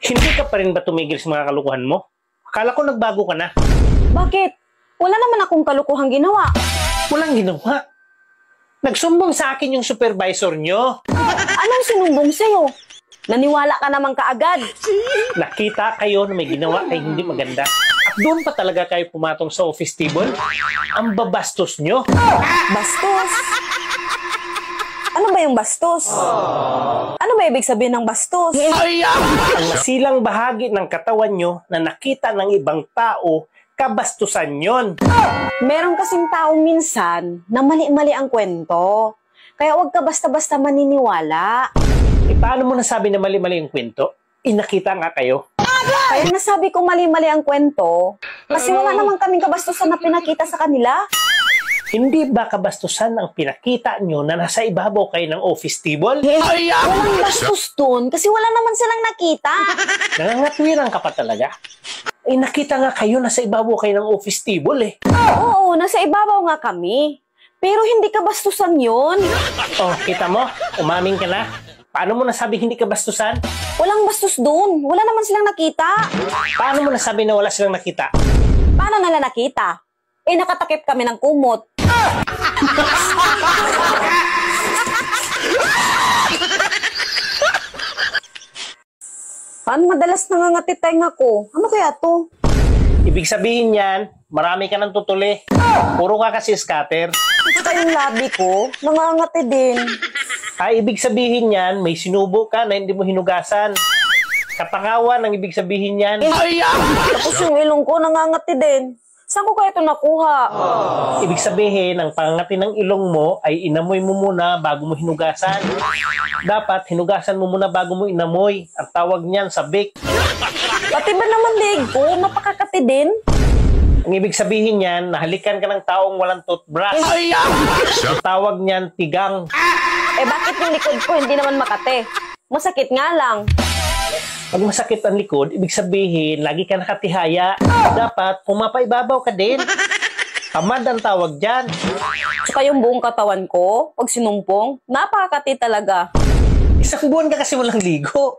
Hindi ka pa rin ba tumigil sa mga kalukuhan mo? Akala ko nagbago ka na. Bakit? Wala naman akong kalukuhang ginawa. Walang ginawa. Nagsumbong sa akin yung supervisor nyo. Anong sinumbong sa'yo? Naniwala ka naman kaagad. Nakita kayo na may ginawa ay hindi maganda. At doon pa talaga kayo pumatong sa office table? Ang babastos nyo. Bastos? Ano ba yung bastos? Ano ba ibig sabihin ng bastos? Ang masilang bahagi ng katawan nyo na nakita ng ibang tao, kabastusan yon. Meron kasing tao minsan na mali-mali ang kwento. Kaya huwag ka basta-basta maniniwala. Paano mo nasabi na mali-mali yung kwento? Nakita nga kayo. Kaya nasabi ko mali-mali ang kwento kasi wala naman kaming kabastusan na pinakita sa kanila. Hindi ba kabastusan ang pinakita nyo na nasa ibabaw kayo ng office table? Walang bastos dun kasi wala naman silang nakita. Nangangatwiran ka pa talaga? Nakita nga kayo nasa ibabaw kayo ng office table eh. Oo, nasa ibabaw nga kami. Pero hindi kabastusan yun. Oh, kita mo? Umaming ka na. Paano mo nasabi hindi kabastusan? Walang bastos dun. Wala naman silang nakita. Paano mo nasabi na wala silang nakita? Paano nila nakita? Nakatakip kami ng kumot. Paano madalas nangangati tenga ko? Ano kaya to? Ibig sabihin yan, marami ka ng tutuli. Puro ka kasi scatter. Tsaka yung labi ko, nangangati din. Ibig sabihin yan, may sinubo ka na hindi mo hinugasan. Katangawan ang ibig sabihin yan. Tapos yung ilong ko, nangangati din. Saan ko kaya ito nakuha? Ibig sabihin, ang pangangati ng ilong mo ay inamoy mo muna bago mo hinugasan. Dapat hinugasan mo muna bago mo inamoy. Ang tawag niyan, sabik. Pati ba naman leg ko? Napakakati din. Ang ibig sabihin niyan, nahalikan ka ng taong walang toothbrush. Ang tawag niyan, tigang. Bakit yung likod ko hindi naman makate? Masakit nga lang. Pag masakit ang likod, ibig sabihin, lagi ka nakatihaya. Dapat, pumapaibabaw ka din. Tamad ang tawag dyan. Tsaka yung buong katawan ko, pag sinumpong, napakakati talaga. Isang buwan ka kasi walang ligo.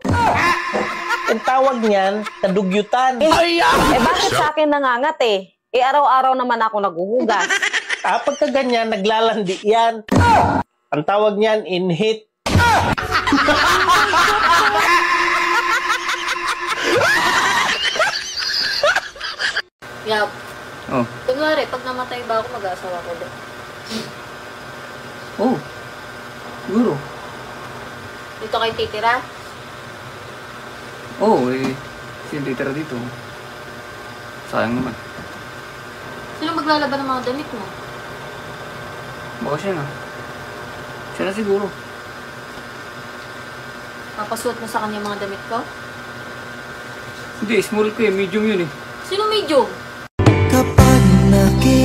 Ang tawag niyan, kadugyutan. Bakit sa akin nangangati? Araw-araw naman ako naguhugas. Pagka ganyan, naglalandi yan. Ang tawag niyan, inhit. Yap. Oh. Kunwari, pag namatay ba ako, mag-aasawa ko din. Oh. Siguro. Dito kayo titira? Oo, sino titira dito? Sayang naman. Sino maglalaban ng mga damit mo? Baka siya na. Siya na siguro. Papasuot mo sa kanya mga damit ko? Hindi, small ko medium yun eh. Sino medium? Kapag nakita